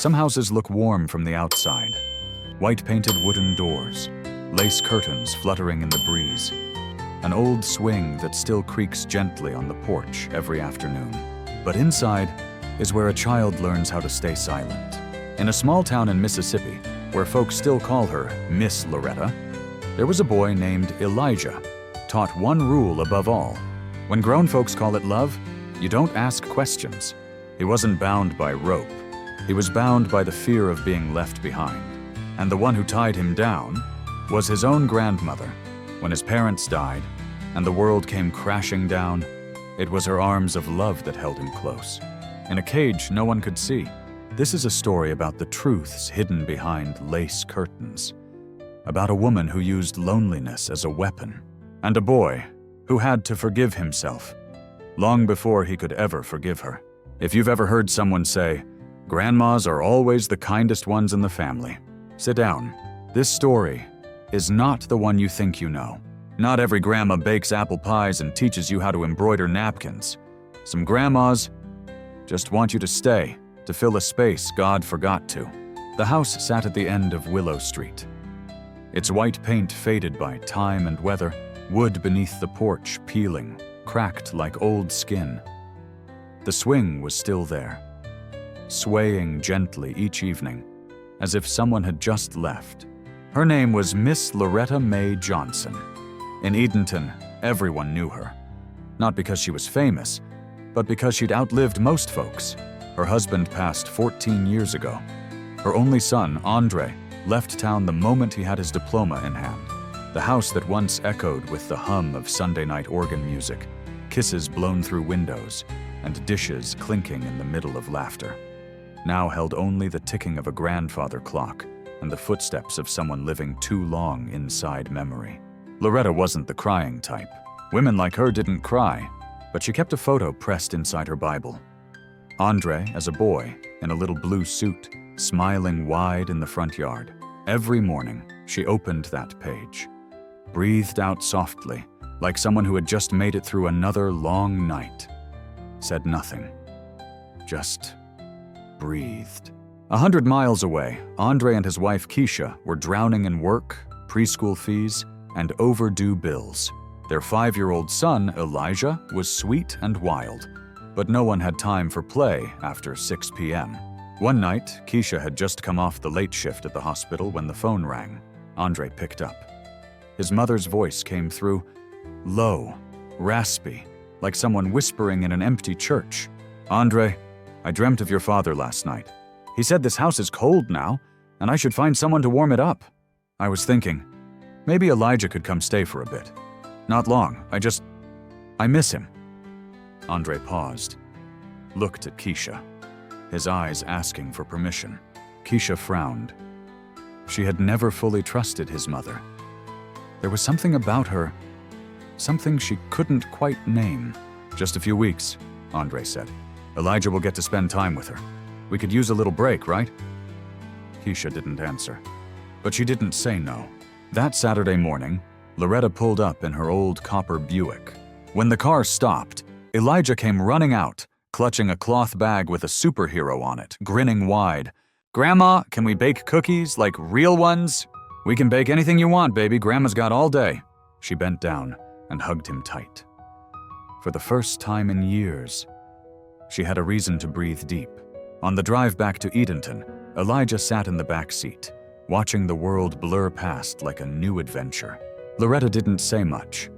Some houses look warm from the outside. White-painted wooden doors, lace curtains fluttering in the breeze, an old swing that still creaks gently on the porch every afternoon. But inside is where a child learns how to stay silent. In a small town in Mississippi, where folks still call her Miss Loretta, there was a boy named Elijah, taught one rule above all. When grown folks call it love, you don't ask questions. He wasn't bound by rope. He was bound by the fear of being left behind. And the one who tied him down was his own grandmother. When his parents died and the world came crashing down, it was her arms of love that held him close. In a cage no one could see. This is a story about the truths hidden behind lace curtains, about a woman who used loneliness as a weapon, and a boy who had to forgive himself long before he could ever forgive her. If you've ever heard someone say, "Grandmas are always the kindest ones in the family," sit down. This story is not the one you think you know. Not every grandma bakes apple pies and teaches you how to embroider napkins. Some grandmas just want you to stay, to fill a space God forgot to. The house sat at the end of Willow Street. Its white paint faded by time and weather, wood beneath the porch peeling, cracked like old skin. The swing was still there, swaying gently each evening, as if someone had just left. Her name was Miss Loretta Mae Johnson. In Edenton, everyone knew her. Not because she was famous, but because she'd outlived most folks. Her husband passed 14 years ago. Her only son, Andre, left town the moment he had his diploma in hand. The house that once echoed with the hum of Sunday night organ music, kisses blown through windows, and dishes clinking in the middle of laughter, now held only the ticking of a grandfather clock and the footsteps of someone living too long inside memory. Loretta wasn't the crying type. Women like her didn't cry, but she kept a photo pressed inside her Bible. Andre, as a boy, in a little blue suit, smiling wide in the front yard. Every morning, she opened that page, breathed out softly, like someone who had just made it through another long night, said nothing, just breathed. 100 miles away, Andre and his wife Keisha were drowning in work, preschool fees, and overdue bills. Their 5-year-old son, Elijah, was sweet and wild, but no one had time for play after 6 p.m. One night, Keisha had just come off the late shift at the hospital when the phone rang. Andre picked up. His mother's voice came through, low, raspy, like someone whispering in an empty church. "Andre, I dreamt of your father last night. He said this house is cold now, and I should find someone to warm it up. I was thinking, maybe Elijah could come stay for a bit. Not long, I miss him." Andre paused, looked at Keisha, his eyes asking for permission. Keisha frowned. She had never fully trusted his mother. There was something about her, something she couldn't quite name. "Just a few weeks," Andre said. "Elijah will get to spend time with her. We could use a little break, right?" Keisha didn't answer, but she didn't say no. That Saturday morning, Loretta pulled up in her old copper Buick. When the car stopped, Elijah came running out, clutching a cloth bag with a superhero on it, grinning wide. "Grandma, can we bake cookies, like real ones?" "We can bake anything you want, baby. Grandma's got all day." She bent down and hugged him tight. For the first time in years, she had a reason to breathe deep. On the drive back to Edenton, Elijah sat in the back seat, watching the world blur past like a new adventure. Loretta didn't say much,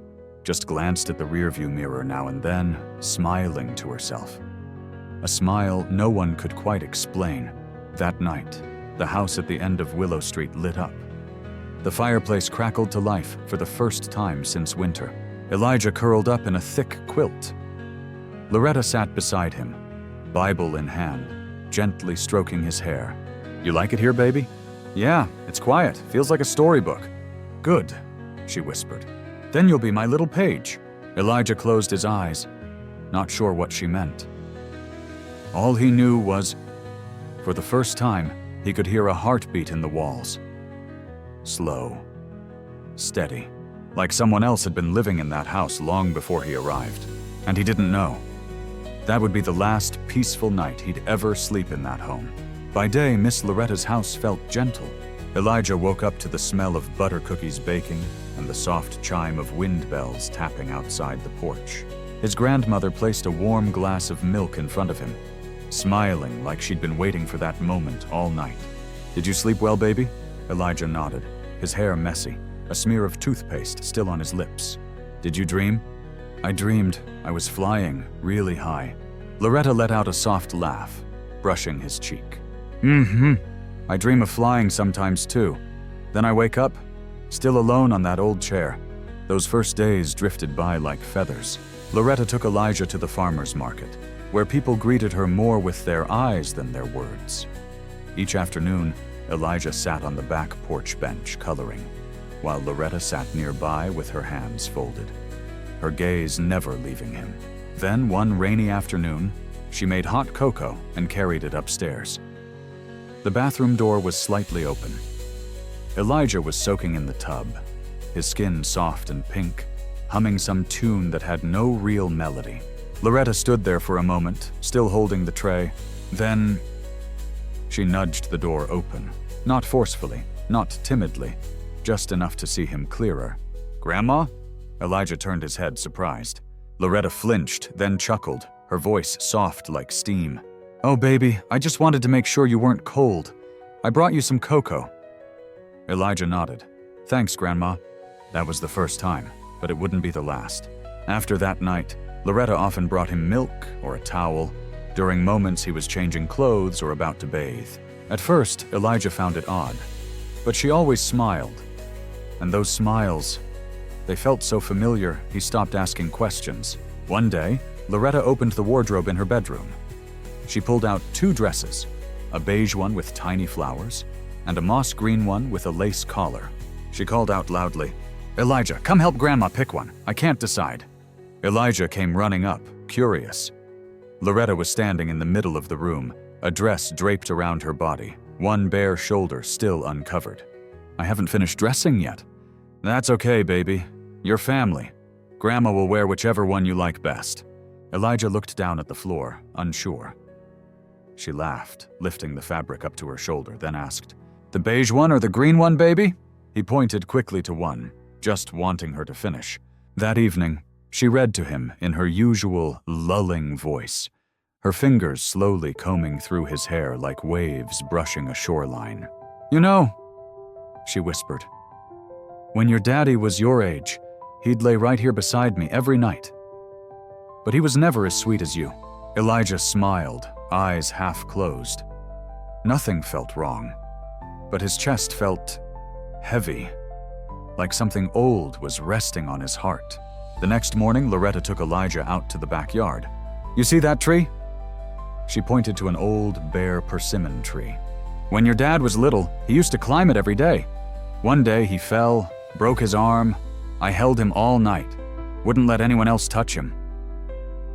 just glanced at the rearview mirror now and then, smiling to herself. A smile no one could quite explain. That night, the house at the end of Willow Street lit up. The fireplace crackled to life for the first time since winter. Elijah curled up in a thick quilt. Loretta sat beside him, Bible in hand, gently stroking his hair. "You like it here, baby?" "Yeah, it's quiet. Feels like a storybook." "Good," she whispered. "Then you'll be my little page." Elijah closed his eyes, not sure what she meant. All he knew was, for the first time, he could hear a heartbeat in the walls. Slow, steady, like someone else had been living in that house long before he arrived. And he didn't know. That would be the last peaceful night he'd ever sleep in that home. By day, Miss Loretta's house felt gentle. Elijah woke up to the smell of butter cookies baking and the soft chime of wind bells tapping outside the porch. His grandmother placed a warm glass of milk in front of him, smiling like she'd been waiting for that moment all night. "Did you sleep well, baby?" Elijah nodded, his hair messy, a smear of toothpaste still on his lips. "Did you dream?" "I dreamed I was flying really high." Loretta let out a soft laugh, brushing his cheek. I dream of flying sometimes too. Then I wake up, still alone on that old chair. Those first days drifted by like feathers. Loretta took Elijah to the farmer's market, where people greeted her more with their eyes than their words. Each afternoon, Elijah sat on the back porch bench coloring, while Loretta sat nearby with her hands folded, her gaze never leaving him. Then, one rainy afternoon, she made hot cocoa and carried it upstairs. The bathroom door was slightly open. Elijah was soaking in the tub, his skin soft and pink, humming some tune that had no real melody. Loretta stood there for a moment, still holding the tray. Then she nudged the door open, not forcefully, not timidly, just enough to see him clearer. "Grandma?" Elijah turned his head, surprised. Loretta flinched, then chuckled, her voice soft like steam. "Oh, baby, I just wanted to make sure you weren't cold. I brought you some cocoa." Elijah nodded. "Thanks, Grandma." That was the first time, but it wouldn't be the last. After that night, Loretta often brought him milk or a towel, during moments he was changing clothes or about to bathe. At first, Elijah found it odd, but she always smiled. And those smiles, they felt so familiar, he stopped asking questions. One day, Loretta opened the wardrobe in her bedroom. She pulled out 2 dresses, a beige one with tiny flowers, and a moss green one with a lace collar. She called out loudly, "Elijah, come help Grandma pick one. I can't decide." Elijah came running up, curious. Loretta was standing in the middle of the room, a dress draped around her body, one bare shoulder still uncovered. "I haven't finished dressing yet." "That's okay, baby. Your family. Grandma will wear whichever one you like best." Elijah looked down at the floor, unsure. She laughed, lifting the fabric up to her shoulder, then asked, "The beige one or the green one, baby?" He pointed quickly to one, just wanting her to finish. That evening, she read to him in her usual lulling voice, her fingers slowly combing through his hair like waves brushing a shoreline. "You know," she whispered, "when your daddy was your age, he'd lay right here beside me every night. But he was never as sweet as you." Elijah smiled, eyes half closed. Nothing felt wrong, but his chest felt heavy, like something old was resting on his heart. The next morning, Loretta took Elijah out to the backyard. "You see that tree?" She pointed to an old, bare persimmon tree. "When your dad was little, he used to climb it every day. One day he fell, broke his arm. I held him all night, wouldn't let anyone else touch him."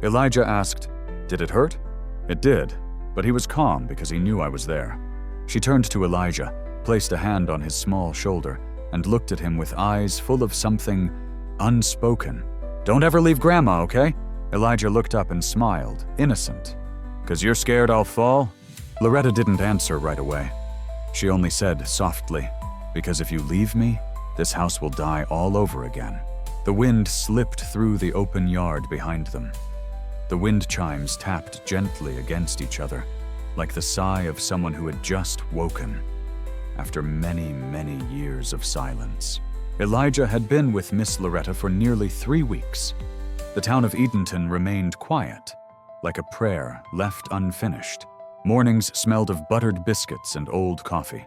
Elijah asked, "Did it hurt?" It did, but he was calm because he knew I was there. She turned to Elijah, placed a hand on his small shoulder, and looked at him with eyes full of something unspoken. "Don't ever leave Grandma, okay?" Elijah looked up and smiled, innocent. "'Cause you're scared I'll fall?" Loretta didn't answer right away. She only said softly, "Because if you leave me, this house will die all over again." The wind slipped through the open yard behind them. The wind chimes tapped gently against each other, like the sigh of someone who had just woken after many, many years of silence. Elijah had been with Miss Loretta for nearly 3 weeks. The town of Edenton remained quiet, like a prayer left unfinished. Mornings smelled of buttered biscuits and old coffee.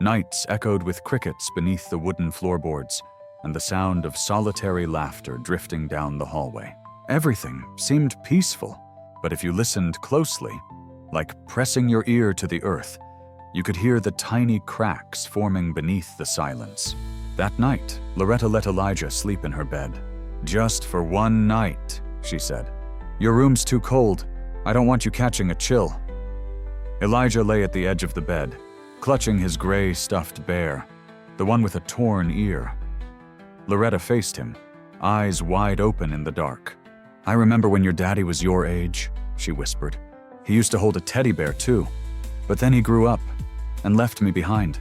Nights echoed with crickets beneath the wooden floorboards and the sound of solitary laughter drifting down the hallway. Everything seemed peaceful, but if you listened closely, like pressing your ear to the earth, you could hear the tiny cracks forming beneath the silence. That night, Loretta let Elijah sleep in her bed. "Just for one night," she said. "Your room's too cold. I don't want you catching a chill." Elijah lay at the edge of the bed, clutching his gray stuffed bear, the one with a torn ear. Loretta faced him, eyes wide open in the dark. "I remember when your daddy was your age," she whispered. "He used to hold a teddy bear too. But then he grew up and left me behind.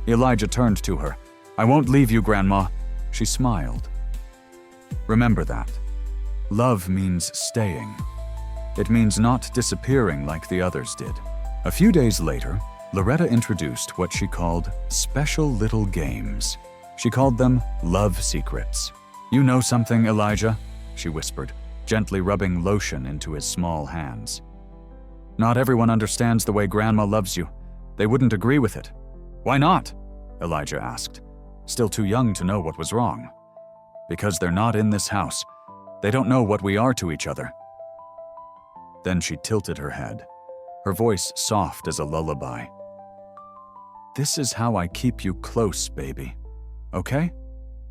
Elijah turned to her. I won't leave you, Grandma. She smiled. Remember that. Love means staying. It means not disappearing like the others did. A few days later, Loretta introduced what she called special little games. She called them love secrets. You know something, Elijah? She whispered, gently rubbing lotion into his small hands. Not everyone understands the way Grandma loves you. They wouldn't agree with it. Why not? Elijah asked, still too young to know what was wrong. Because they're not in this house. They don't know what we are to each other. Then she tilted her head, her voice soft as a lullaby. This is how I keep you close, baby. Okay?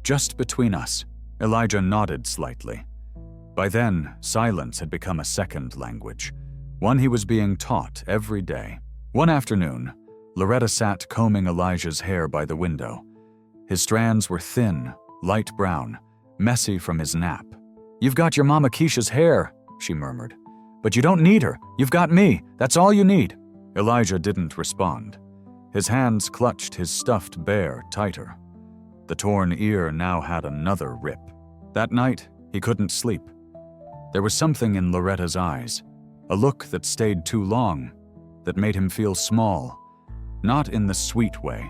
Just between us. Elijah nodded slightly. By then, silence had become a second language, one he was being taught every day. One afternoon, Loretta sat combing Elijah's hair by the window. His strands were thin, light brown, messy from his nap. You've got your Mama Keisha's hair, she murmured. But you don't need her. You've got me. That's all you need. Elijah didn't respond. His hands clutched his stuffed bear tighter. The torn ear now had another rip. That night, he couldn't sleep. There was something in Loretta's eyes, a look that stayed too long, that made him feel small, not in the sweet way,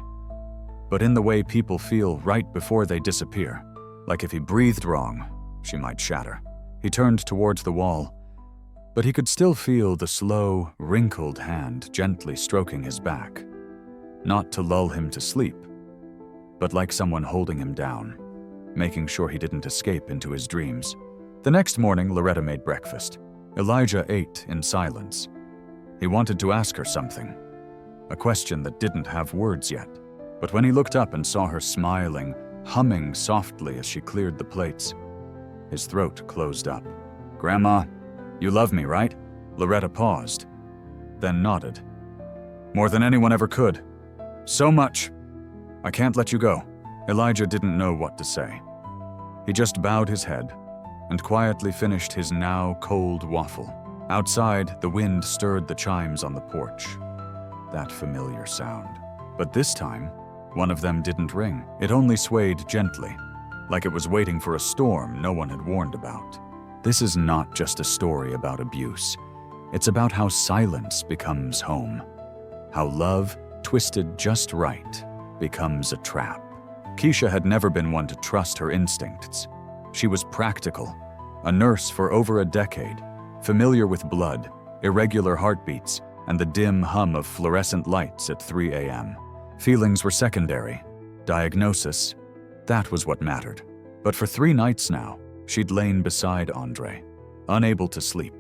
but in the way people feel right before they disappear. Like if he breathed wrong, she might shatter. He turned towards the wall, but he could still feel the slow, wrinkled hand gently stroking his back. Not to lull him to sleep, but like someone holding him down, making sure he didn't escape into his dreams. The next morning, Loretta made breakfast. Elijah ate in silence. He wanted to ask her something, a question that didn't have words yet. But when he looked up and saw her smiling, humming softly as she cleared the plates, his throat closed up. Grandma, you love me, right? Loretta paused, then nodded. More than anyone ever could. So much. I can't let you go. Elijah didn't know what to say. He just bowed his head and quietly finished his now cold waffle. Outside, the wind stirred the chimes on the porch. That familiar sound. But this time, one of them didn't ring. It only swayed gently, like it was waiting for a storm no one had warned about. This is not just a story about abuse. It's about how silence becomes home. How love, twisted just right, becomes a trap. Keisha had never been one to trust her instincts. She was practical, a nurse for over a decade, familiar with blood, irregular heartbeats, and the dim hum of fluorescent lights at 3 a.m. Feelings were secondary. Diagnosis, that was what mattered. But for 3 nights now, she'd lain beside Andre, unable to sleep.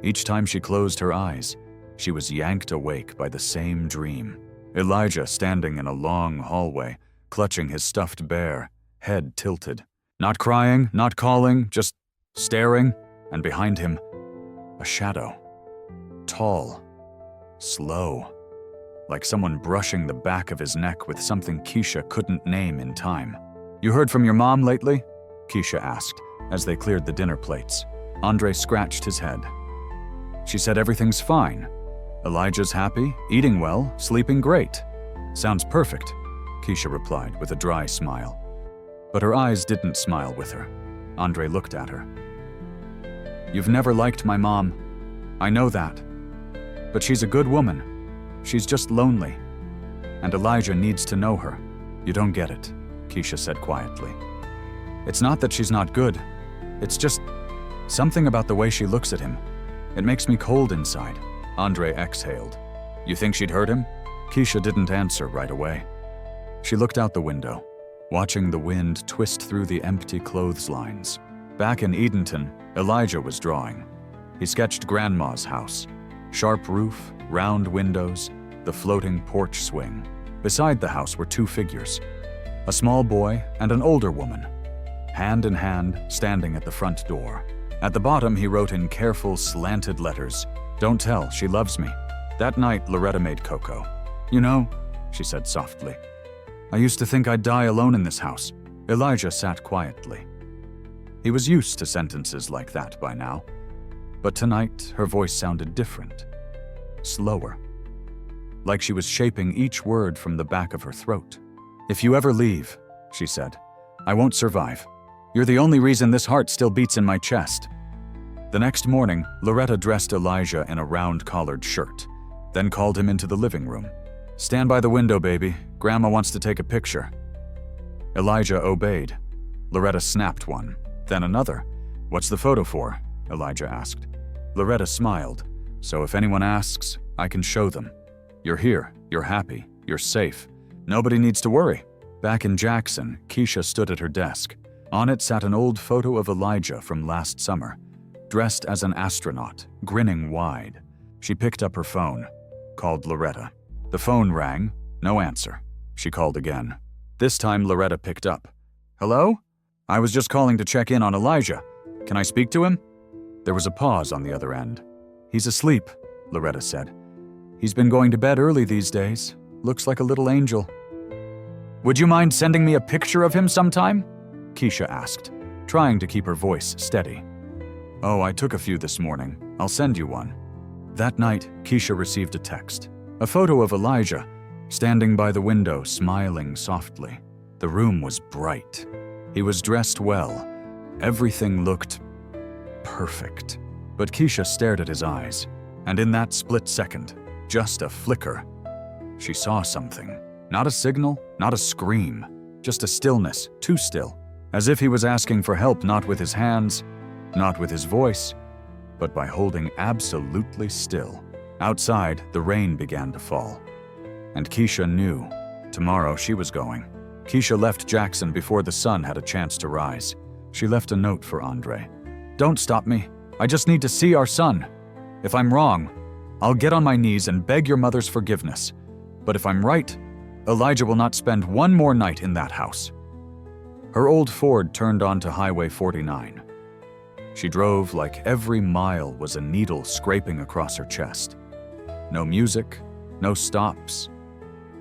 Each time she closed her eyes, she was yanked awake by the same dream. Elijah standing in a long hallway, clutching his stuffed bear, head tilted. Not crying, not calling, just staring, and behind him, a shadow. Tall, slow, like someone brushing the back of his neck with something Keisha couldn't name in time. You heard from your mom lately? Keisha asked, as they cleared the dinner plates. Andre scratched his head. She said everything's fine. Elijah's happy, eating well, sleeping great. Sounds perfect, Keisha replied with a dry smile. But her eyes didn't smile with her. Andre looked at her. You've never liked my mom. I know that. But she's a good woman. She's just lonely. And Elijah needs to know her. You don't get it, Keisha said quietly. It's not that she's not good. It's just something about the way she looks at him. It makes me cold inside. Andre exhaled. You think she'd hurt him? Keisha didn't answer right away. She looked out the window, watching the wind twist through the empty clotheslines. Back in Edenton, Elijah was drawing. He sketched Grandma's house. Sharp roof, round windows, the floating porch swing. Beside the house were 2 figures, a small boy and an older woman, hand in hand, standing at the front door. At the bottom, he wrote in careful, slanted letters, "Don't tell, she loves me." That night, Loretta made cocoa. You know, she said softly, I used to think I'd die alone in this house. Elijah sat quietly. He was used to sentences like that by now. But tonight, her voice sounded different, slower. like she was shaping each word from the back of her throat. "If you ever leave," she said, "I won't survive. You're the only reason this heart still beats in my chest." The next morning, Loretta dressed Elijah in a round-collared shirt, then called him into the living room. "Stand by the window, baby. Grandma wants to take a picture." Elijah obeyed. Loretta snapped one, then another. "What's the photo for?" Elijah asked. Loretta smiled. "So if anyone asks, I can show them. You're here, you're happy, you're safe. Nobody needs to worry." Back in Jackson, Keisha stood at her desk. On it sat an old photo of Elijah from last summer, dressed as an astronaut, grinning wide. She picked up her phone, called Loretta. The phone rang, no answer. She called again. This time Loretta picked up. "Hello? I was just calling to check in on Elijah. Can I speak to him?" There was a pause on the other end. "He's asleep," Loretta said. "He's been going to bed early these days. Looks like a little angel." "Would you mind sending me a picture of him sometime?" Keisha asked, trying to keep her voice steady. "Oh, I took a few this morning. I'll send you one." That night, Keisha received a text. A photo of Elijah, standing by the window, smiling softly. The room was bright. He was dressed well. Everything looked perfect. But Keisha stared at his eyes, and in that split second, just a flicker, she saw something. Not a signal, not a scream, just a stillness, too still, as if he was asking for help not with his hands, not with his voice, but by holding absolutely still. Outside, the rain began to fall. And Keisha knew. Tomorrow she was going. Keisha left Jackson before the sun had a chance to rise. She left a note for Andre. "Don't stop me. I just need to see our son. If I'm wrong, I'll get on my knees and beg your mother's forgiveness. But if I'm right, Elijah will not spend one more night in that house." Her old Ford turned onto Highway 49. She drove like every mile was a needle scraping across her chest. No music, no stops.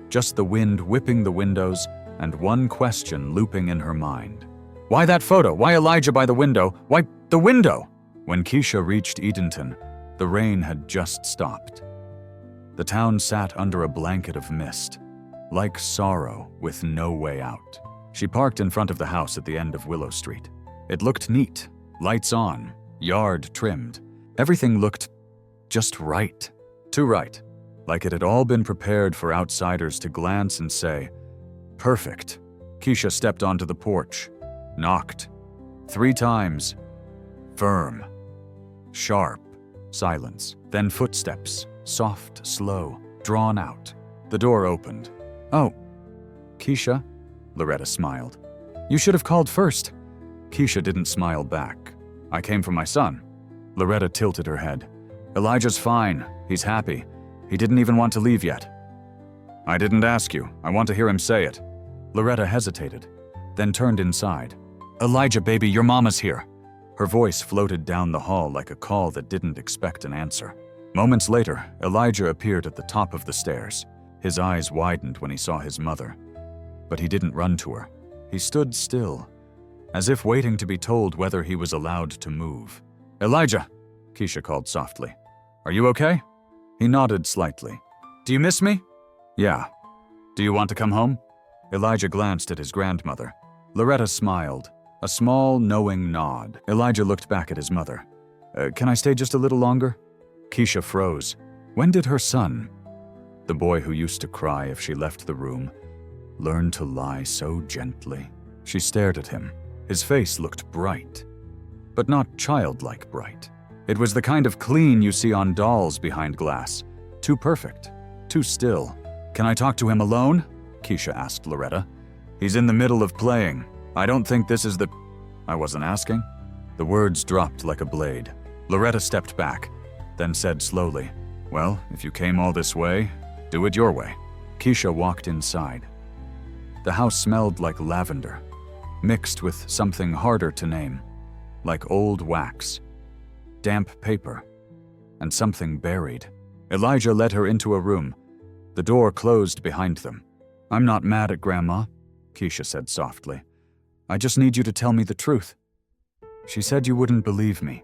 Just the wind whipping the windows and one question looping in her mind. Why that photo? Why Elijah by the window? Why the window? When Keisha reached Edenton, the rain had just stopped. The town sat under a blanket of mist, like sorrow with no way out. She parked in front of the house at the end of Willow Street. It looked neat, lights on, yard trimmed. Everything looked just right. Too right. Like it had all been prepared for outsiders to glance and say, "Perfect." Keisha stepped onto the porch, knocked. 3 times. Firm. Sharp. Silence. Then footsteps. Soft, slow, drawn out. The door opened. "Oh, Keisha," Loretta smiled. "You should have called first." Keisha didn't smile back. "I came for my son." Loretta tilted her head. "Elijah's fine. He's happy. He didn't even want to leave yet." "I didn't ask you. I want to hear him say it." Loretta hesitated, then turned inside. "Elijah, baby, your mama's here." Her voice floated down the hall like a call that didn't expect an answer. Moments later, Elijah appeared at the top of the stairs. His eyes widened when he saw his mother. But he didn't run to her. He stood still, as if waiting to be told whether he was allowed to move. "Elijah," Keisha called softly. "Are you okay?" He nodded slightly. "Do you miss me?" "Yeah." "Do you want to come home?" Elijah glanced at his grandmother. Loretta smiled, a small, knowing nod. Elijah looked back at his mother. Can I stay just a little longer?" Keisha froze. When did her son, the boy who used to cry if she left the room, learn to lie so gently? She stared at him. His face looked bright, but not childlike bright. It was the kind of clean you see on dolls behind glass. Too perfect, too still. "Can I talk to him alone?" Keisha asked Loretta. "He's in the middle of playing. I don't think this is the—" "I wasn't asking." The words dropped like a blade. Loretta stepped back, then said slowly, "Well, if you came all this way, do it your way." Keisha walked inside. The house smelled like lavender, mixed with something harder to name, like old wax, damp paper, and something buried. Elijah led her into a room. The door closed behind them. "I'm not mad at Grandma," Keisha said softly. "I just need you to tell me the truth." She said you wouldn't believe me.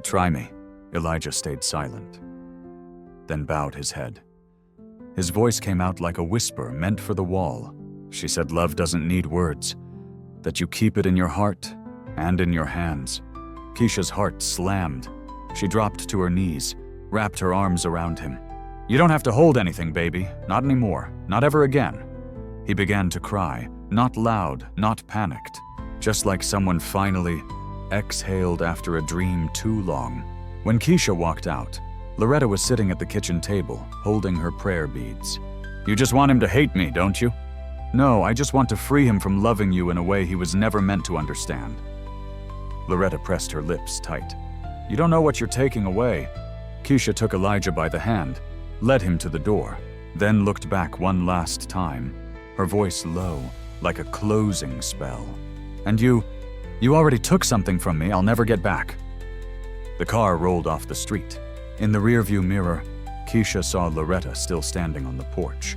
"Try me." Elijah stayed silent, then bowed his head. His voice came out like a whisper meant for the wall. She said love doesn't need words, that you keep it in your heart and in your hands. Keisha's heart slammed. She dropped to her knees, wrapped her arms around him. You don't have to hold anything, baby. Not anymore. Not ever again. He began to cry, not loud, not panicked, just like someone finally exhaled after a dream too long. When Keisha walked out, Loretta was sitting at the kitchen table, holding her prayer beads. You just want him to hate me, don't you? No, I just want to free him from loving you in a way he was never meant to understand. Loretta pressed her lips tight. You don't know what you're taking away. Keisha took Elijah by the hand, led him to the door, then looked back one last time, her voice low, like a closing spell. And you already took something from me I'll never get back. The car rolled off the street. In the rearview mirror, Keisha saw Loretta still standing on the porch,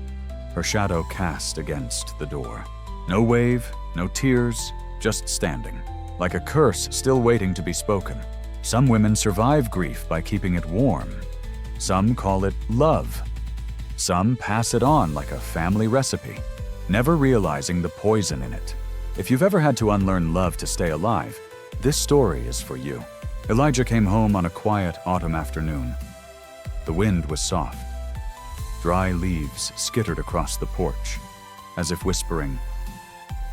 her shadow cast against the door. No wave, no tears, just standing, like a curse still waiting to be spoken. Some women survive grief by keeping it warm. Some call it love. Some pass it on like a family recipe, never realizing the poison in it. If you've ever had to unlearn love to stay alive, this story is for you. Elijah came home on a quiet autumn afternoon. The wind was soft. Dry leaves skittered across the porch, as if whispering,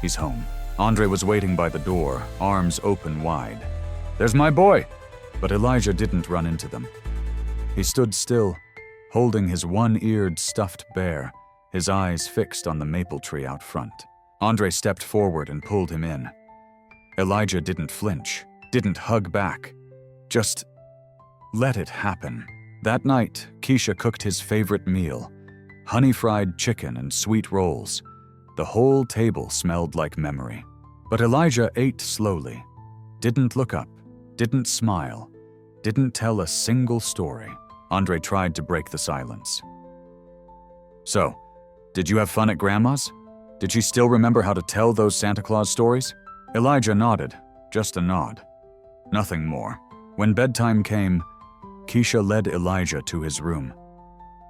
he's home. Andre was waiting by the door, arms open wide. There's my boy! But Elijah didn't run into them. He stood still, holding his one-eared stuffed bear, his eyes fixed on the maple tree out front. Andre stepped forward and pulled him in. Elijah didn't flinch, didn't hug back. Just let it happen. That night, Keisha cooked his favorite meal, honey-fried chicken and sweet rolls. The whole table smelled like memory. But Elijah ate slowly, didn't look up, didn't smile, didn't tell a single story. Andre tried to break the silence. So, did you have fun at Grandma's? Did she still remember how to tell those Santa Claus stories? Elijah nodded, just a nod. Nothing more. When bedtime came, Keisha led Elijah to his room.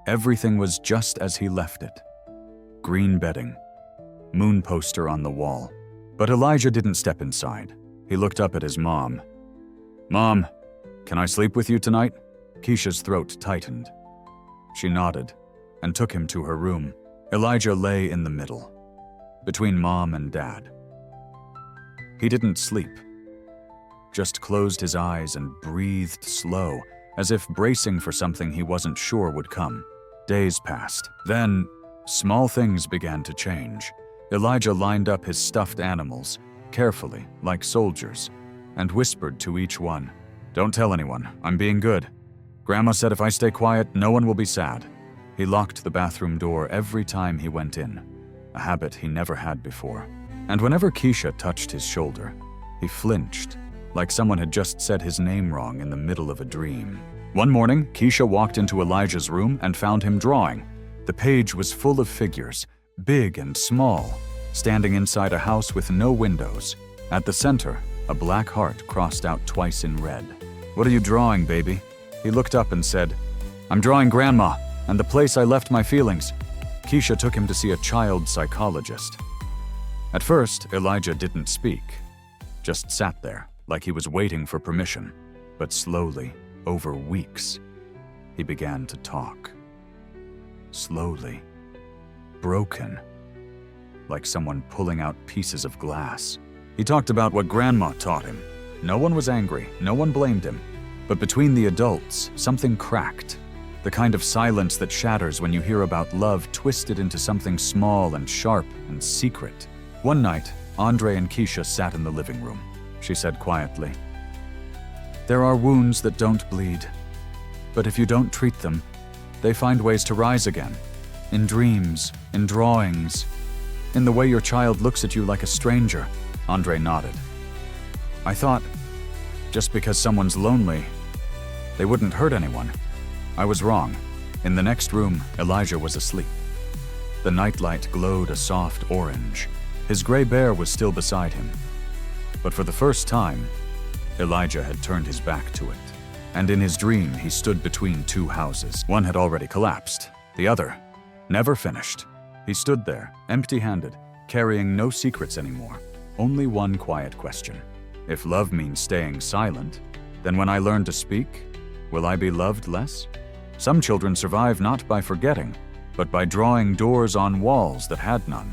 Everything was just as he left it. Green bedding, moon poster on the wall. But Elijah didn't step inside. He looked up at his mom. Mom, can I sleep with you tonight? Keisha's throat tightened. She nodded and took him to her room. Elijah lay in the middle, between Mom and Dad. He didn't sleep, just closed his eyes and breathed slow, as if bracing for something he wasn't sure would come. Days passed. Then, small things began to change. Elijah lined up his stuffed animals, carefully, like soldiers, and whispered to each one, Don't tell anyone, I'm being good. Grandma said if I stay quiet, no one will be sad. He locked the bathroom door every time he went in, a habit he never had before. And whenever Keisha touched his shoulder, he flinched, like someone had just said his name wrong in the middle of a dream. One morning, Keisha walked into Elijah's room and found him drawing. The page was full of figures, big and small, standing inside a house with no windows. At the center, a black heart crossed out twice in red. What are you drawing, baby? He looked up and said, I'm drawing Grandma and the place I left my feelings. Keisha took him to see a child psychologist. At first, Elijah didn't speak, just sat there like he was waiting for permission. But slowly, over weeks, he began to talk. Slowly, broken, like someone pulling out pieces of glass. He talked about what Grandma taught him. No one was angry, no one blamed him. But between the adults, something cracked. The kind of silence that shatters when you hear about love twisted into something small and sharp and secret. One night, Andre and Keisha sat in the living room. She said quietly, There are wounds that don't bleed, but if you don't treat them, they find ways to rise again. In dreams, in drawings, in the way your child looks at you like a stranger. Andre nodded. I thought, just because someone's lonely, they wouldn't hurt anyone. I was wrong. In the next room, Elijah was asleep. The nightlight glowed a soft orange. His gray bear was still beside him. But for the first time, Elijah had turned his back to it. And in his dream, he stood between two houses. One had already collapsed. The other, Never finished. He stood there, empty-handed, carrying no secrets anymore. Only one quiet question. If love means staying silent, then when I learn to speak, will I be loved less? Some children survive not by forgetting, but by drawing doors on walls that had none,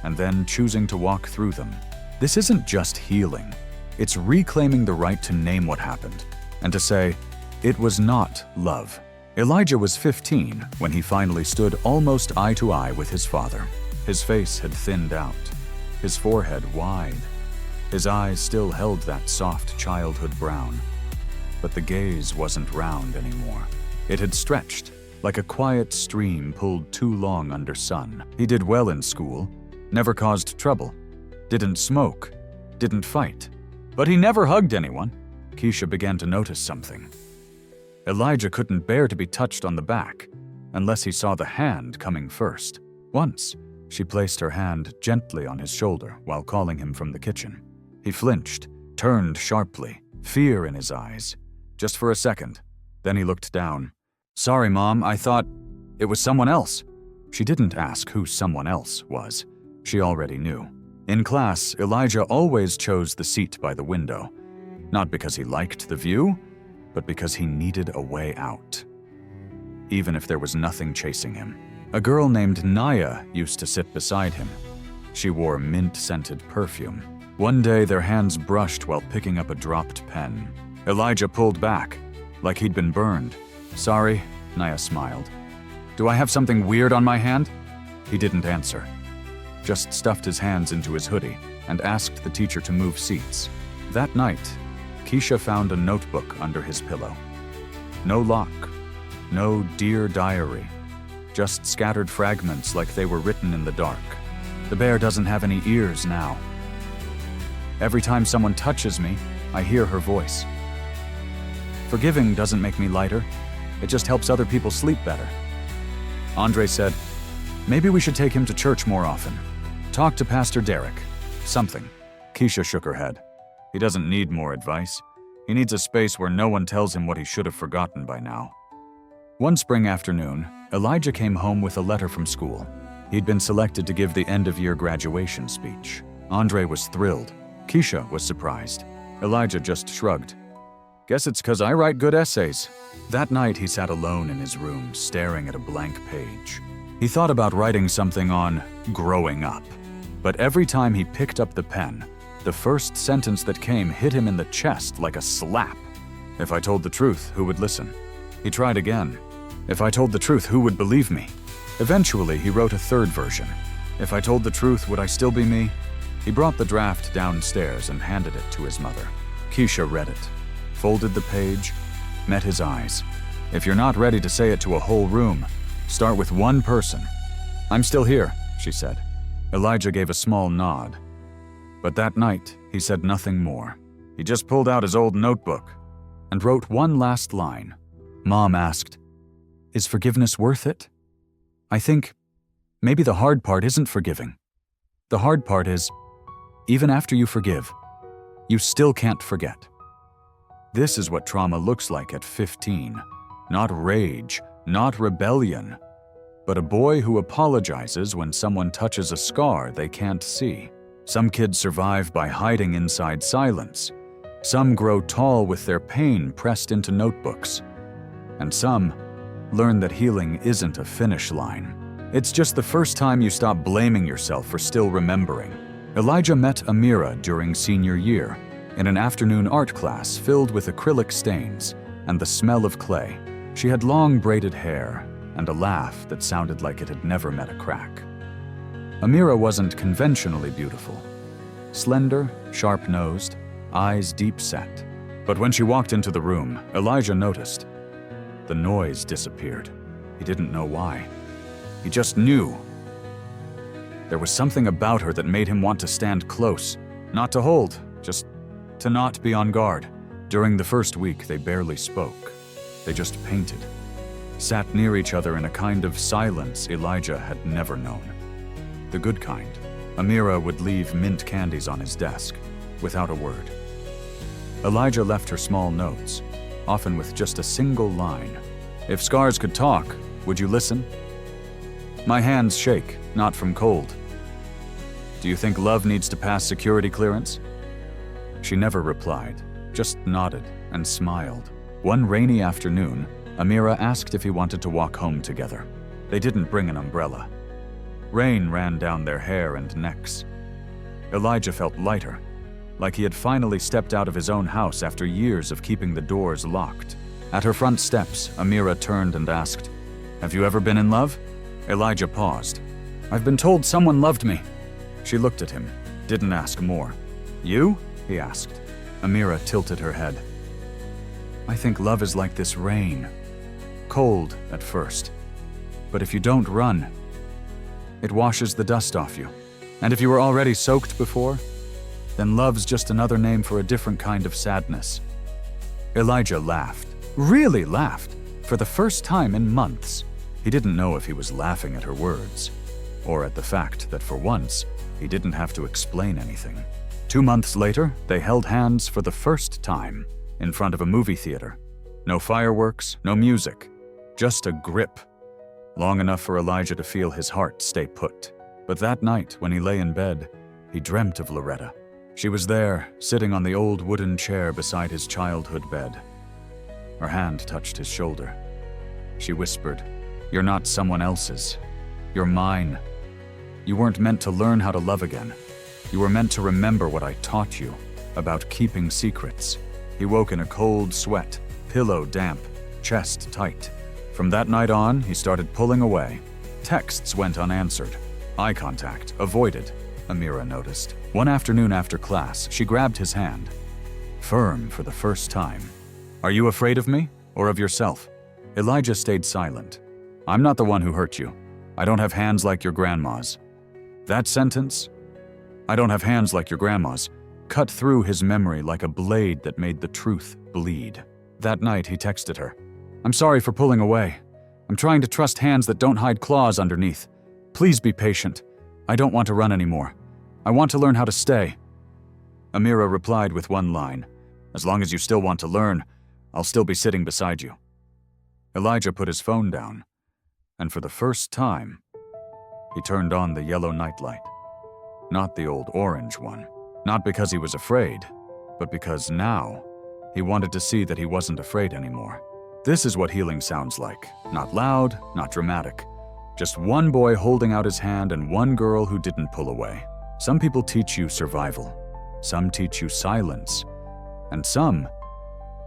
and then choosing to walk through them. This isn't just healing. It's reclaiming the right to name what happened, and to say, it was not love. Elijah was 15 when he finally stood almost eye to eye with his father. His face had thinned out, his forehead wide. His eyes still held that soft childhood brown, but the gaze wasn't round anymore. It had stretched, like a quiet stream pulled too long under sun. He did well in school, never caused trouble, didn't smoke, didn't fight, but he never hugged anyone. Keisha began to notice something. Elijah couldn't bear to be touched on the back, unless he saw the hand coming first. Once, she placed her hand gently on his shoulder while calling him from the kitchen. He flinched, turned sharply, fear in his eyes. Just for a second. Then he looked down. "Sorry, Mom, I thought it was someone else." She didn't ask who someone else was. She already knew. In class, Elijah always chose the seat by the window. Not because he liked the view, but because he needed a way out. Even if there was nothing chasing him. A girl named Naya used to sit beside him. She wore mint-scented perfume. One day, their hands brushed while picking up a dropped pen. Elijah pulled back, like he'd been burned. "Sorry," Naya smiled. "Do I have something weird on my hand?" He didn't answer, just stuffed his hands into his hoodie and asked the teacher to move seats. That night, Keisha found a notebook under his pillow. No lock, no dear diary, just scattered fragments like they were written in the dark. "The bear doesn't have any ears now. Every time someone touches me, I hear her voice. Forgiving doesn't make me lighter. It just helps other people sleep better." Andre said, "Maybe we should take him to church more often. Talk to Pastor Derek. Something." Keisha shook her head. "He doesn't need more advice. He needs a space where no one tells him what he should have forgotten by now." One spring afternoon, Elijah came home with a letter from school. He'd been selected to give the end-of-year graduation speech. Andre was thrilled. Keisha was surprised. Elijah just shrugged. "Guess it's 'cause I write good essays." That night, he sat alone in his room, staring at a blank page. He thought about writing something on growing up, but every time he picked up the pen, the first sentence that came hit him in the chest like a slap. "If I told the truth, who would listen?" He tried again. "If I told the truth, who would believe me?" Eventually, he wrote a third version. "If I told the truth, would I still be me?" He brought the draft downstairs and handed it to his mother. Keisha read it, folded the page, met his eyes. "If you're not ready to say it to a whole room, start with one person." "I'm still here," she said. Elijah gave a small nod. But that night, he said nothing more. He just pulled out his old notebook and wrote one last line. Mom asked, "Is forgiveness worth it?" I think maybe the hard part isn't forgiving. The hard part is, even after you forgive, you still can't forget. This is what trauma looks like at 15. Not rage, not rebellion, but a boy who apologizes when someone touches a scar they can't see. Some kids survive by hiding inside silence. Some grow tall with their pain pressed into notebooks. And some learn that healing isn't a finish line. It's just the first time you stop blaming yourself for still remembering. Elijah met Amira during senior year in an afternoon art class filled with acrylic stains and the smell of clay. She had long braided hair and a laugh that sounded like it had never met a crack. Amira wasn't conventionally beautiful. Slender, sharp-nosed, eyes deep-set. But when she walked into the room, Elijah noticed. The noise disappeared. He didn't know why. He just knew. There was something about her that made him want to stand close, not to hold, just to not be on guard. During the first week, they barely spoke. They just painted, sat near each other in a kind of silence Elijah had never known. The good kind. Amira would leave mint candies on his desk, without a word. Elijah left her small notes, often with just a single line. "If scars could talk, would you listen?" My hands shake, not from cold. Do you think love needs to pass security clearance? She never replied, just nodded and smiled. One rainy afternoon, Amira asked if he wanted to walk home together. They didn't bring an umbrella. Rain ran down their hair and necks. Elijah felt lighter, like he had finally stepped out of his own house after years of keeping the doors locked. At her front steps, Amira turned and asked, "Have you ever been in love?" Elijah paused. "I've been told someone loved me." She looked at him, didn't ask more. "You?" he asked. Amira tilted her head. "I think love is like this rain. Cold at first, but if you don't run, it washes the dust off you. And if you were already soaked before, then love's just another name for a different kind of sadness." Elijah laughed, really laughed, for the first time in months. He didn't know if he was laughing at her words, or at the fact that for once, he didn't have to explain anything. 2 months later, they held hands for the first time in front of a movie theater. No fireworks, no music, just a grip, long enough for Elijah to feel his heart stay put. But that night, when he lay in bed, he dreamt of Loretta. She was there, sitting on the old wooden chair beside his childhood bed. Her hand touched his shoulder. She whispered, "You're not someone else's. You're mine. You weren't meant to learn how to love again. You were meant to remember what I taught you about keeping secrets." He woke in a cold sweat, pillow damp, chest tight. From that night on, he started pulling away. Texts went unanswered. Eye contact avoided, Amira noticed. One afternoon after class, she grabbed his hand. Firm for the first time. "Are you afraid of me or of yourself?" Elijah stayed silent. "I'm not the one who hurt you. I don't have hands like your grandma's." That sentence, "I don't have hands like your grandma's," cut through his memory like a blade that made the truth bleed. That night, he texted her, "I'm sorry for pulling away. I'm trying to trust hands that don't hide claws underneath. Please be patient. I don't want to run anymore. I want to learn how to stay." Amira replied with one line, "As long as you still want to learn, I'll still be sitting beside you." Elijah put his phone down, and for the first time, he turned on the yellow nightlight. Not the old orange one. Not because he was afraid, but because now he wanted to see that he wasn't afraid anymore. This is what healing sounds like. Not loud, not dramatic. Just one boy holding out his hand and one girl who didn't pull away. Some people teach you survival. Some teach you silence. And some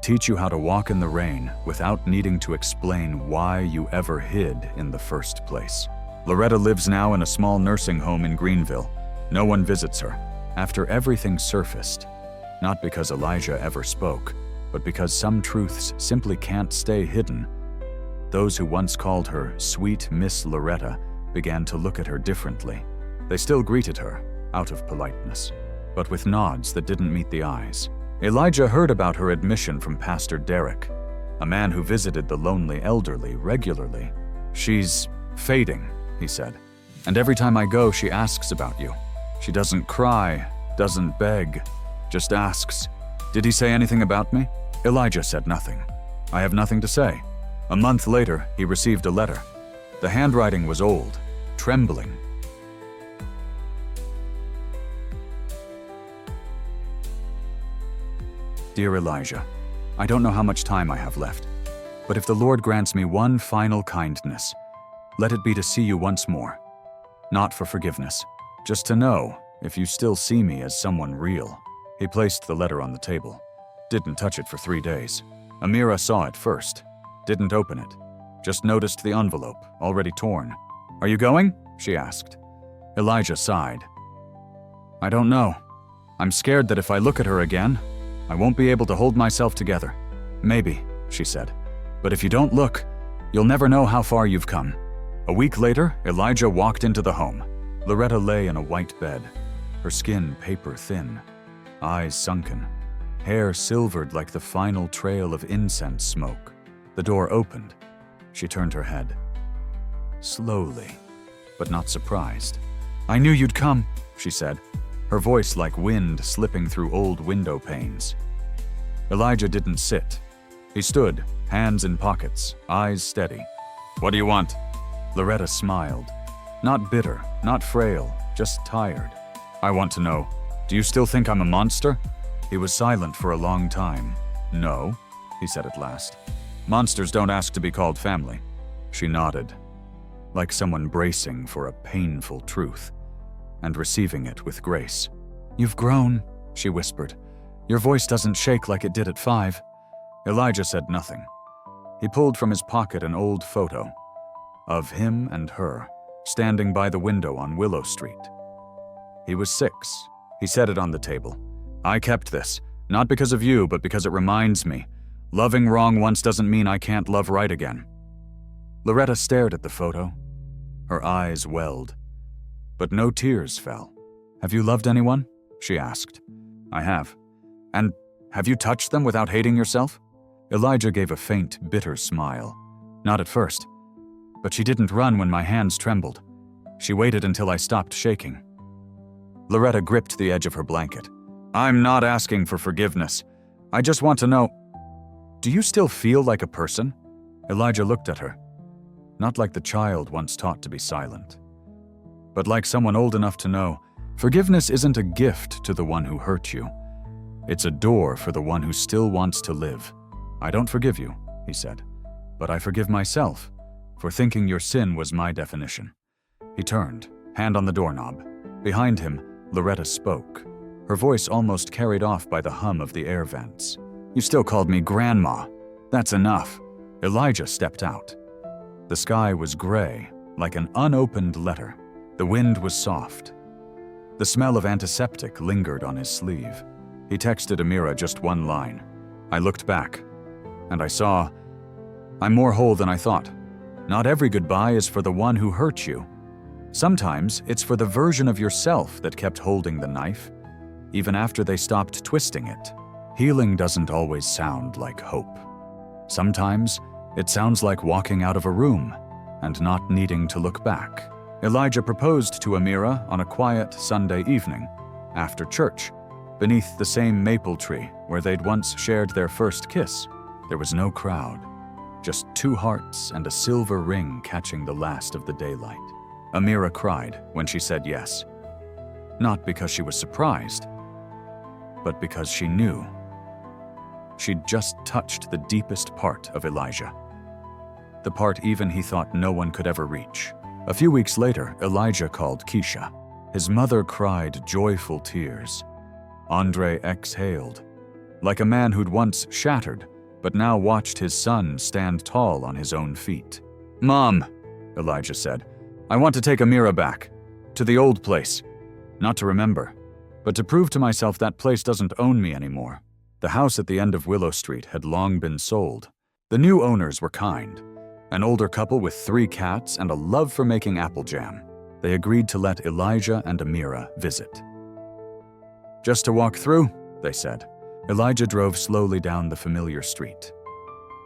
teach you how to walk in the rain without needing to explain why you ever hid in the first place. Loretta lives now in a small nursing home in Greenville. No one visits her. After everything surfaced, not because Elijah ever spoke, but because some truths simply can't stay hidden, those who once called her Sweet Miss Loretta began to look at her differently. They still greeted her, out of politeness, but with nods that didn't meet the eyes. Elijah heard about her admission from Pastor Derek, a man who visited the lonely elderly regularly. "She's fading," he said, "and every time I go, she asks about you. She doesn't cry, doesn't beg, just asks, 'Did he say anything about me?'" Elijah said nothing. "I have nothing to say." A month later, he received a letter. The handwriting was old, trembling. "Dear Elijah, I don't know how much time I have left, but if the Lord grants me one final kindness, let it be to see you once more. Not for forgiveness, just to know if you still see me as someone real." He placed the letter on the table. Didn't touch it for 3 days. Amira saw it first. Didn't open it. Just noticed the envelope, already torn. "Are you going?" she asked. Elijah sighed. "I don't know. I'm scared that if I look at her again, I won't be able to hold myself together." "Maybe," she said. "But if you don't look, you'll never know how far you've come." A week later, Elijah walked into the home. Loretta lay in a white bed, her skin paper thin, eyes sunken, hair silvered like the final trail of incense smoke. The door opened. She turned her head. Slowly, but not surprised. "I knew you'd come," she said, her voice like wind slipping through old window panes. Elijah didn't sit. He stood, hands in pockets, eyes steady. "What do you want?" Loretta smiled, Not bitter, not frail, just tired. I want to know, do you still think I'm a monster? He was silent for a long time. No, he said at last. Monsters don't ask to be called family. She nodded, like someone bracing for a painful truth, and receiving it with grace. You've grown, she whispered. Your voice doesn't shake like it did at 5. Elijah said nothing. He pulled from his pocket an old photo of him and her, standing by the window on Willow Street. He was 6. He set it on the table. I kept this, not because of you, but because it reminds me. Loving wrong once doesn't mean I can't love right again. Loretta stared at the photo. Her eyes welled, but no tears fell. Have you loved anyone? She asked. I have. And have you touched them without hating yourself? Elijah gave a faint, bitter smile. Not at first. But she didn't run when my hands trembled. She waited until I stopped shaking. Loretta gripped the edge of her blanket. I'm not asking for forgiveness. I just want to know, do you still feel like a person? Elijah looked at her. Not like the child once taught to be silent, but like someone old enough to know, forgiveness isn't a gift to the one who hurt you. It's a door for the one who still wants to live. I don't forgive you, he said, but I forgive myself for thinking your sin was my definition. He turned, hand on the doorknob. Behind him, Loretta spoke, her voice almost carried off by the hum of the air vents. You still called me Grandma. That's enough. Elijah stepped out. The sky was gray, like an unopened letter. The wind was soft. The smell of antiseptic lingered on his sleeve. He texted Amira just one line. I looked back, and I saw, I'm more whole than I thought. Not every goodbye is for the one who hurt you. Sometimes it's for the version of yourself that kept holding the knife, even after they stopped twisting it. Healing doesn't always sound like hope. Sometimes it sounds like walking out of a room and not needing to look back. Elijah proposed to Amira on a quiet Sunday evening, after church, beneath the same maple tree where they'd once shared their first kiss. There was no crowd, just 2 hearts and a silver ring catching the last of the daylight. Amira cried when she said yes, not because she was surprised, but because she knew. She'd just touched the deepest part of Elijah, the part even he thought no one could ever reach. A few weeks later, Elijah called Keisha. His mother cried joyful tears. Andre exhaled, like a man who'd once shattered, but now watched his son stand tall on his own feet. Mom, Elijah said, I want to take Amira back, to the old place. Not to remember, but to prove to myself that place doesn't own me anymore. The house at the end of Willow Street had long been sold. The new owners were kind, an older couple with 3 cats and a love for making apple jam. They agreed to let Elijah and Amira visit. Just to walk through, they said. Elijah drove slowly down the familiar street.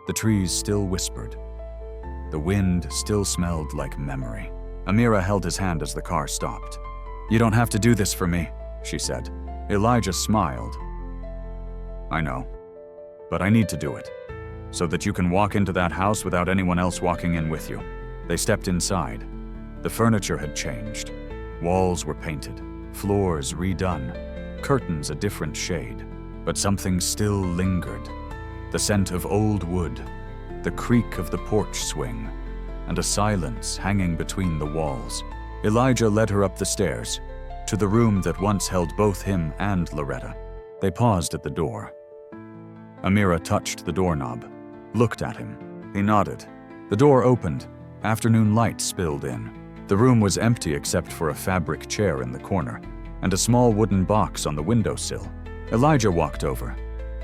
The trees still whispered. The wind still smelled like memory. Amira held his hand as the car stopped. You don't have to do this for me, she said. Elijah smiled. I know, but I need to do it, so that you can walk into that house without anyone else walking in with you. They stepped inside. The furniture had changed. Walls were painted, floors redone, curtains a different shade, but something still lingered. The scent of old wood, the creak of the porch swing, and a silence hanging between the walls. Elijah led her up the stairs, to the room that once held both him and Loretta. They paused at the door. Amira touched the doorknob, looked at him. He nodded. The door opened. Afternoon light spilled in. The room was empty except for a fabric chair in the corner and a small wooden box on the windowsill. Elijah walked over.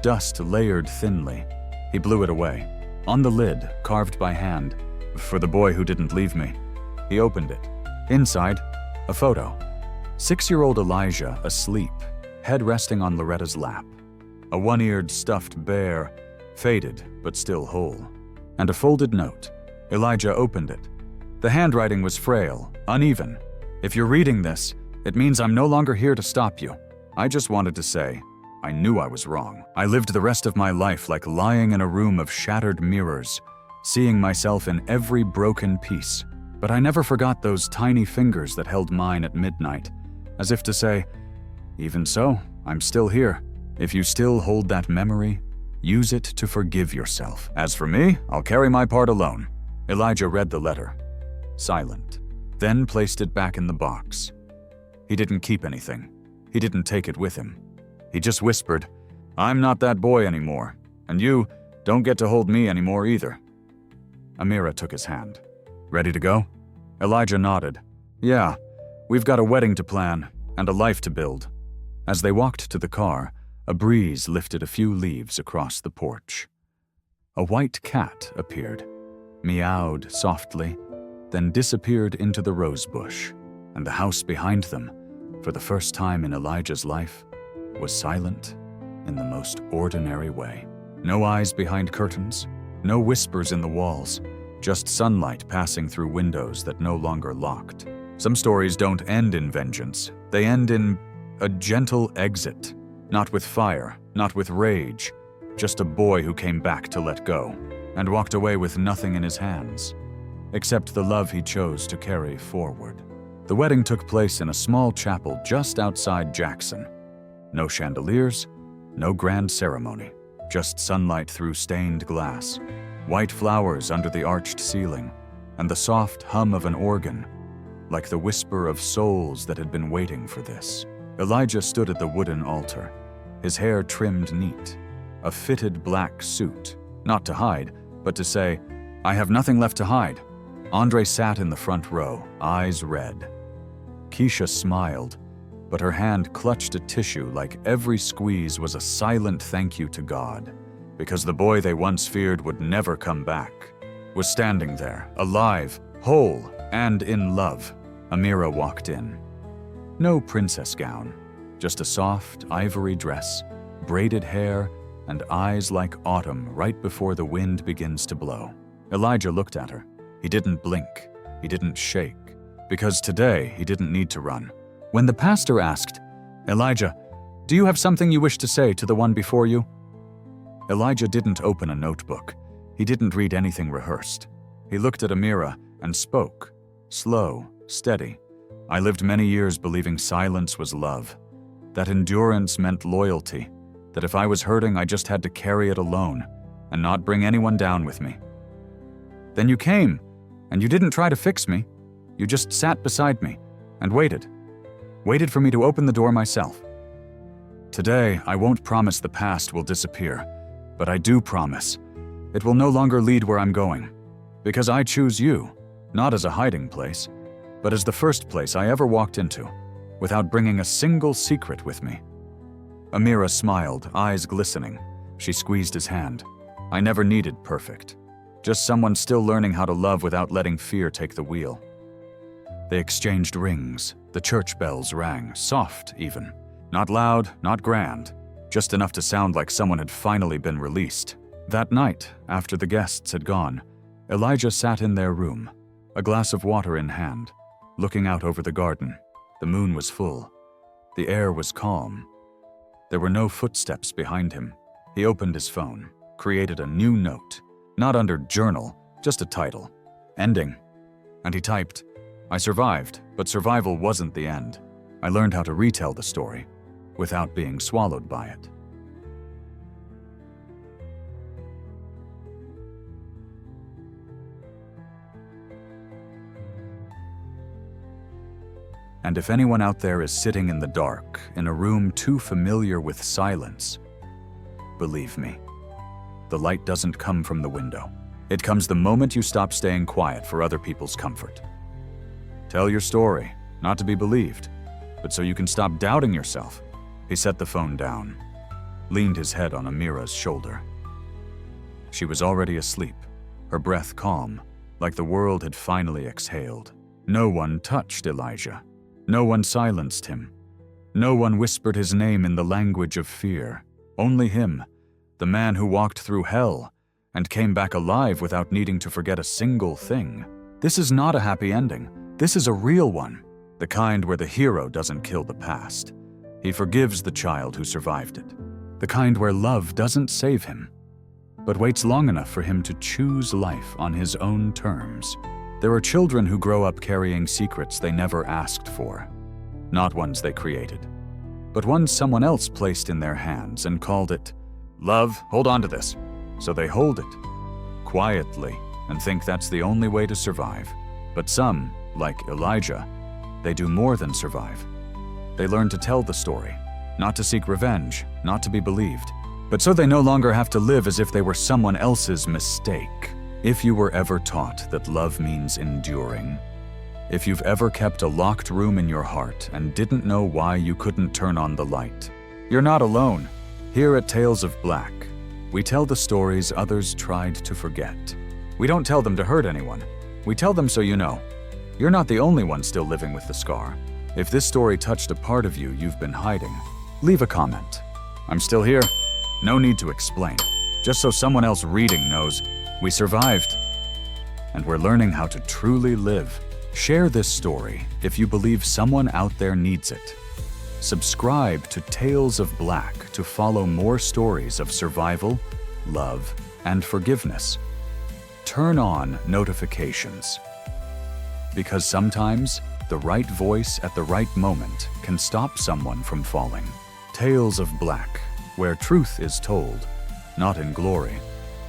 Dust layered thinly. He blew it away. On the lid, carved by hand, for the boy who didn't leave me. He opened it. Inside, a photo. 6-year-old Elijah asleep, head resting on Loretta's lap. A one-eared stuffed bear, faded but still whole. And a folded note. Elijah opened it. The handwriting was frail, uneven. If you're reading this, it means I'm no longer here to stop you. I just wanted to say, I knew I was wrong. I lived the rest of my life like lying in a room of shattered mirrors, seeing myself in every broken piece. But I never forgot those tiny fingers that held mine at midnight, as if to say, even so, I'm still here. If you still hold that memory, use it to forgive yourself. As for me, I'll carry my part alone. Elijah read the letter, silent, then placed it back in the box. He didn't keep anything. He didn't take it with him. He just whispered, I'm not that boy anymore, and you don't get to hold me anymore either. Amira took his hand. Ready to go? Elijah nodded. Yeah, we've got a wedding to plan and a life to build. As they walked to the car, a breeze lifted a few leaves across the porch. A white cat appeared, meowed softly, then disappeared into the rose bush, and the house behind them, for the first time in Elijah's life, was silent in the most ordinary way. No eyes behind curtains, no whispers in the walls, just sunlight passing through windows that no longer locked. Some stories don't end in vengeance. They end in a gentle exit. Not with fire, not with rage, just a boy who came back to let go, and walked away with nothing in his hands, except the love he chose to carry forward. The wedding took place in a small chapel just outside Jackson. No chandeliers, no grand ceremony, just sunlight through stained glass, white flowers under the arched ceiling, and the soft hum of an organ, like the whisper of souls that had been waiting for this. Elijah stood at the wooden altar, his hair trimmed neat, a fitted black suit, not to hide, but to say, I have nothing left to hide. Andre sat in the front row, eyes red. Keisha smiled, but her hand clutched a tissue like every squeeze was a silent thank you to God, because the boy they once feared would never come back was standing there, alive, whole, and in love. Amira walked in. No princess gown, just a soft ivory dress, braided hair, and eyes like autumn right before the wind begins to blow. Elijah looked at her. He didn't blink. He didn't shake. Because today he didn't need to run. When the pastor asked, Elijah, do you have something you wish to say to the one before you? Elijah didn't open a notebook. He didn't read anything rehearsed. He looked at Amira and spoke, slow, steady. I lived many years believing silence was love, that endurance meant loyalty, that if I was hurting, I just had to carry it alone and not bring anyone down with me. Then you came, and you didn't try to fix me. You just sat beside me and waited for me to open the door myself. Today, I won't promise the past will disappear, but I do promise it will no longer lead where I'm going, because I choose you, not as a hiding place, but as the first place I ever walked into, without bringing a single secret with me. Amira smiled, eyes glistening. She squeezed his hand. I never needed perfect. Just someone still learning how to love without letting fear take the wheel. They exchanged rings. The church bells rang, soft even. Not loud, not grand, just enough to sound like someone had finally been released. That night, after the guests had gone, Elijah sat in their room, a glass of water in hand, looking out over the garden. The moon was full. The air was calm. There were no footsteps behind him. He opened his phone, created a new note, not under journal, just a title, ending. And he typed, I survived, but survival wasn't the end. I learned how to retell the story without being swallowed by it. And if anyone out there is sitting in the dark, in a room too familiar with silence, believe me, the light doesn't come from the window. It comes the moment you stop staying quiet for other people's comfort. Tell your story, not to be believed, but so you can stop doubting yourself. He set the phone down, leaned his head on Amira's shoulder. She was already asleep, her breath calm, like the world had finally exhaled. No one touched Elijah. No one silenced him. No one whispered his name in the language of fear. Only him, the man who walked through hell and came back alive without needing to forget a single thing. This is not a happy ending. This is a real one, the kind where the hero doesn't kill the past. He forgives the child who survived it. The kind where love doesn't save him, but waits long enough for him to choose life on his own terms. There are children who grow up carrying secrets they never asked for, not ones they created, but ones someone else placed in their hands and called it, "Love, hold on to this." So they hold it, quietly, and think that's the only way to survive. But some, like Elijah, they do more than survive. They learn to tell the story, not to seek revenge, not to be believed, but so they no longer have to live as if they were someone else's mistake. If you were ever taught that love means enduring, if you've ever kept a locked room in your heart and didn't know why you couldn't turn on the light, you're not alone. Here at Tales of Black, we tell the stories others tried to forget. We don't tell them to hurt anyone. We tell them so you know. You're not the only one still living with the scar. If this story touched a part of you you've been hiding, leave a comment. I'm still here. No need to explain. Just so someone else reading knows we survived. And we're learning how to truly live. Share this story if you believe someone out there needs it. Subscribe to Tales of Black to follow more stories of survival, love, and forgiveness. Turn on notifications. Because sometimes, the right voice at the right moment can stop someone from falling. Tales of Black, where truth is told, not in glory,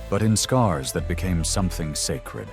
but in scars that became something sacred.